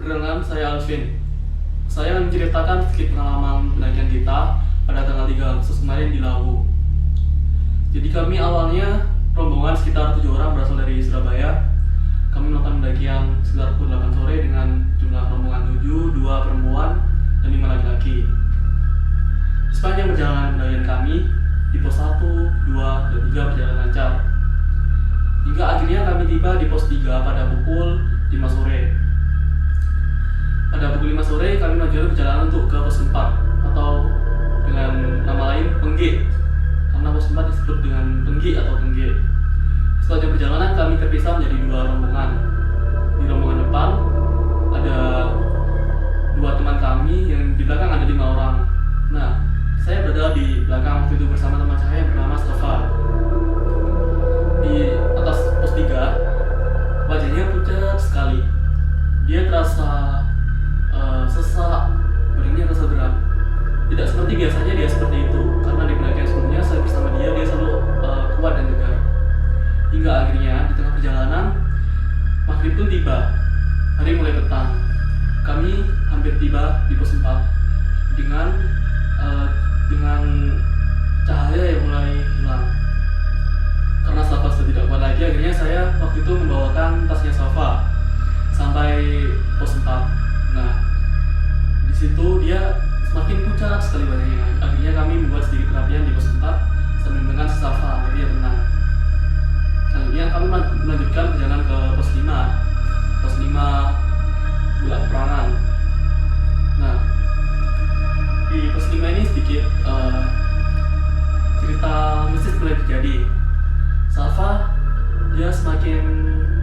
Perkenalkan, saya Alvin. Saya akan menceritakan sedikit pengalaman pendakian kita pada tanggal 3 Agustus kemarin di Lawu. Jadi kami awalnya rombongan sekitar 7 orang berasal dari Surabaya. Kami melakukan pendakian sekitar pukul 8 sore dengan jumlah rombongan 7, 2 perempuan, dan 5 laki-laki. Di sepanjang perjalanan pendakian kami, di pos 1, 2, dan 3 berjalan lancar. Hingga akhirnya kami tiba di pos 3 pada pukul 5 sore. Pada pukul 5 sore kami melanjutkan perjalanan untuk ke pos 4 atau dengan nama lain Pengge, karena pos 4 disebut dengan Pengge atau Pengge. Setelah perjalanan kami terpisah menjadi 2 rombongan. Di rombongan depan ada 2 teman kami, yang di belakang ada 5 orang. Nah, saya berada di belakang waktu itu bersama teman saya yang bernama Safa. Di atas pos 3 wajahnya pucat sekali. Dia terasa sesak, badannya terasa berat. Tidak seperti biasanya dia seperti itu, karena di pendakian sebelumnya saya bersama dia selalu kuat dan tegar. Hingga akhirnya di tengah perjalanan maghrib pun tiba. Hari mulai petang. Kami hampir tiba di pos 4 dengan cahaya yang mulai hilang. Karena Safa sudah tidak kuat lagi, akhirnya saya waktu itu membawakan tasnya Safa sampai pos 4. Nah, di situ dia semakin pucat sekali badannya. Akhirnya kami membuat sedikit terapian di pos 4 sambil dengan Safa agar dia tenang. Selanjutnya kami melanjutkan perjalanan ke pos 5. Pos 5 Bulak Peperangan. Nah, di pos 5 ini sedikit cerita mistis mulai terjadi. Safa dia semakin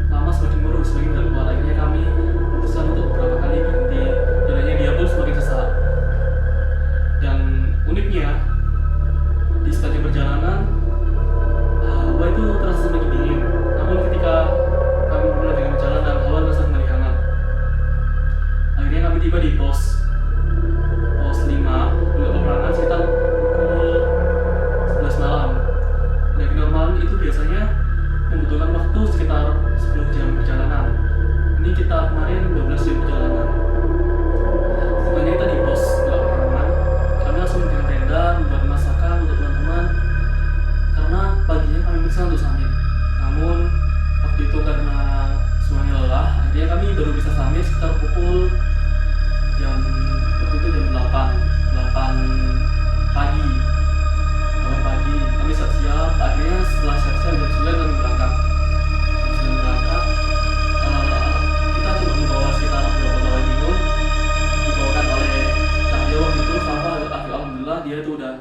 lama semakin murung, semakin tidak kuat. Akhirnya kami memutuskan untuk beberapa kali berhenti. Jadinya dia pun semakin sesak. Dan uniknya di sepanjang perjalanan hawa itu terasa semakin dingin. Namun ketika kami mulai dengan berjalan dan hawa terasa kembali hangat. Akhirnya kami tiba di pos 5 Bulak Peperangan sekitar pukul 11 malam. Pendaki normal itu biasanya membutuhkan waktu sekitar 10 jam perjalanan. Ini kita kemarin 12 jam perjalanan. Sebenarnya kita di pos Bulak Peperangan, kami langsung mendirikan tenda, membuat masakan untuk teman-teman karena paginya kami bisa untuk samit. Namun waktu itu karena semuanya lelah, akhirnya kami baru bisa samit sekitar pukul jam 8 pagi. Kami siap-siap. Akhirnya setelah siap-siap jam 9 kami berangkat. Kita cuma membawa sekitar 2 botol air minum, dibawakan oleh Cahyo itu. Sama alhamdulillah dia itu udah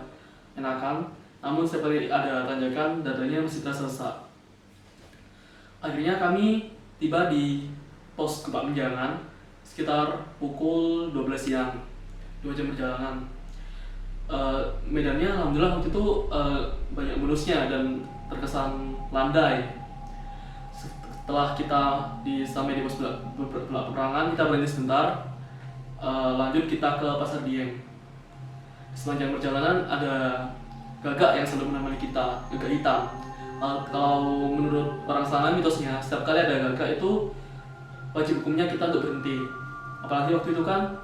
enakan. Namun setiap kali ada tanjakan dadanya masih terasa sesak. Akhirnya kami tiba di pos Gebak Menjangan sekitar pukul 12 siang. 2 jam perjalanan. Medannya alhamdulillah waktu itu banyak bonusnya dan terkesan landai. Setelah kita sampai di pos Bulak Peperangan, kita berhenti sebentar. Lanjut kita ke Pasar Dieng. Sepanjang perjalanan ada gagak yang selalu menemani kita, gagak hitam. Kalau menurut orang sana mitosnya, setiap kali ada gagak itu wajib hukumnya kita untuk berhenti. Apalagi waktu itu kan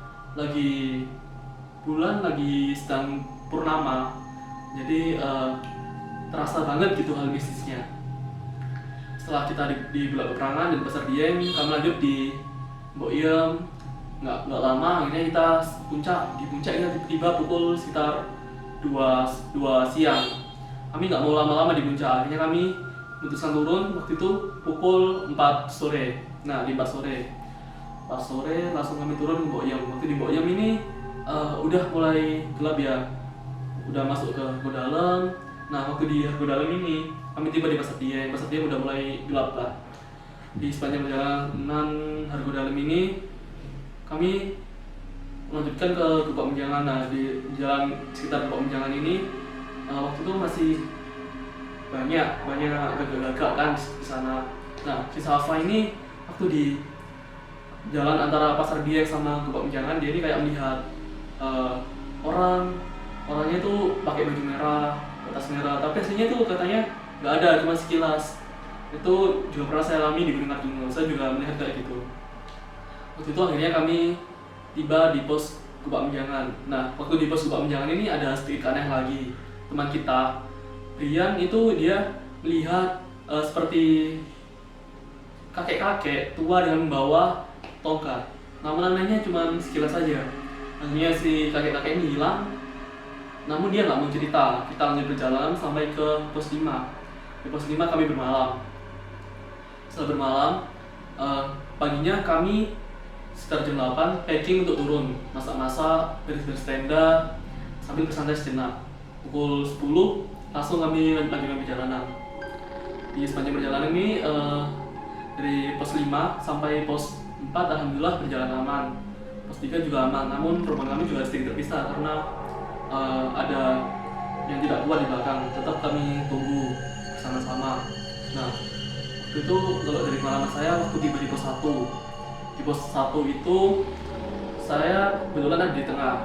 bulan lagi sedang purnama, jadi terasa banget gitu hal mistisnya. Setelah kita di Bulak Peperangan dan Pasar Dieng, kami lanjut di Mbok Iem. Nggak lama, akhirnya kita di puncak kita tiba pukul sekitar 2 siang. Kami nggak mau lama-lama di puncak, akhirnya kami memutuskan turun waktu itu pukul 4 sore. Nah, di 4 sore langsung kami turun ke Mbok Iem. Waktu di Mbok Iem ini udah mulai gelap ya, udah masuk ke Hargo Dalem. Nah, waktu di Hargo Dalem ini kami tiba di Pasar Dieng. Pasar Dieng udah mulai gelap lah. Di sepanjang perjalanan Hargo Dalem ini kami melanjutkan ke Gebak Menjangan. Nah, di jalan sekitar Gebak Menjangan ini waktu itu masih banyak gagak-gagak kan di sana. Nah, si Safa ini waktu di jalan antara Pasar Dieng sama Gebak Menjangan, dia ini kayak melihat orangnya tuh pakai baju merah, tas merah, tapi aslinya tuh katanya nggak ada, cuma sekilas. Itu juga pernah saya alami di Gunung Arjuna, saya juga melihat kayak gitu. Waktu itu akhirnya kami tiba di pos Kubak Menjangan. Nah, waktu di pos Kubak Menjangan ini ada sedikit aneh lagi. Teman kita, Rian, itu dia melihat seperti kakek-kakek tua dengan membawa tongkat. Namun anehnya cuma sekilas saja. Akhirnya si kakek-kakek ini hilang. Namun dia nggak mau cerita. Kita lanjut berjalan sampai ke pos 5. Di pos 5 kami bermalam. Setelah bermalam, paginya kami sekitar jam 8 packing untuk turun, masak-masak, beres-beres tenda, sambil bersantai sejenak. Pukul 10 langsung kami lanjutkan perjalanan. Di sepanjang perjalanan ini dari pos 5 sampai pos 4 alhamdulillah berjalan aman. Pos 3 juga aman, namun rombongan kami juga sedikit terpisah karena ada yang tidak kuat di belakang. Tetap kami tunggu bersama-sama. Nah, waktu itu kalau dari pengalaman saya waktu tiba di pos 1. Di pos 1 itu saya kebetulan ada di tengah.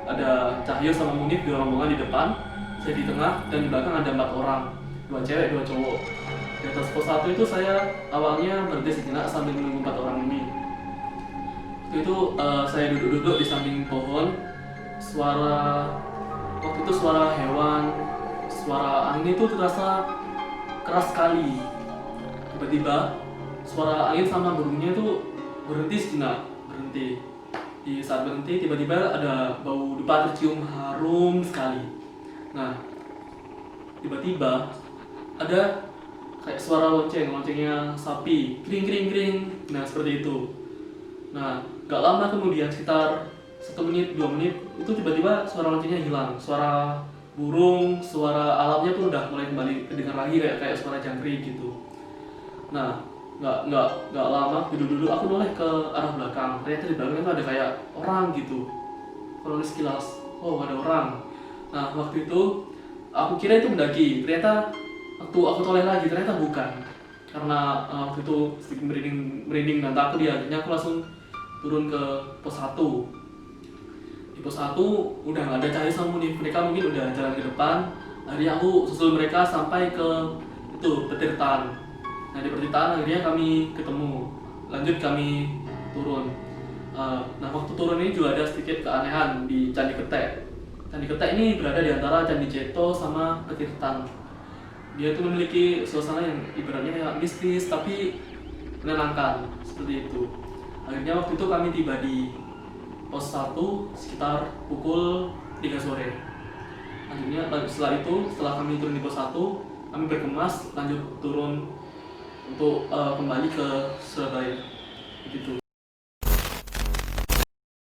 Ada Cahyo sama Munif, 2 rombongan di depan, saya di tengah, dan di belakang ada 4 orang, 2 cewek 2 cowok. Di atas pos 1 itu saya awalnya berhenti sejenak sambil menunggu 4 orang ini. Waktu itu saya duduk-duduk di samping pohon. Waktu itu suara hewan, suara angin itu terasa keras sekali. Tiba-tiba suara angin sama burungnya itu berhenti sejenak, berhenti. Di saat berhenti, tiba-tiba ada bau dupa tercium harum sekali. Nah, tiba-tiba ada kayak suara loncengnya sapi, kring kring kring. Nah, seperti itu. Nah, gak lama kemudian, sekitar 1 menit, 2 menit, itu tiba-tiba suara loncengnya hilang. Suara burung, suara alamnya pun udah mulai kembali kedengar lagi kayak suara jangkrik gitu. Nah, nggak lama duduk aku noleh ke arah belakang. Ternyata di belakang itu ada kayak orang gitu. Kalau sekilas, oh ada orang. Nah, waktu itu aku kira itu mendaki. Ternyata waktu aku toleh lagi, ternyata bukan. Karena waktu itu sedikit merinding dan takut ya. Akhirnya aku langsung turun ke pos 1. Di pos 1 udah nggak ada Cahyo sama Munif. Mereka mungkin udah jalan ke depan. Akhirnya aku susul mereka sampai ke itu Petirtan. Nah, di pertitaan akhirnya kami ketemu, lanjut kami turun. Nah, waktu turun ini juga ada sedikit keanehan di Candi Ketek. Candi Ketek ini berada di antara Candi Ceto sama Petirtan. Dia itu memiliki suasana yang ibaratnya kayak mistis tapi menenangkan, seperti itu. Akhirnya waktu itu kami tiba di pos 1 sekitar pukul 3 sore. Akhirnya setelah kami turun di pos 1, kami berkemas lanjut turun untuk kembali ke Surabaya, begitu.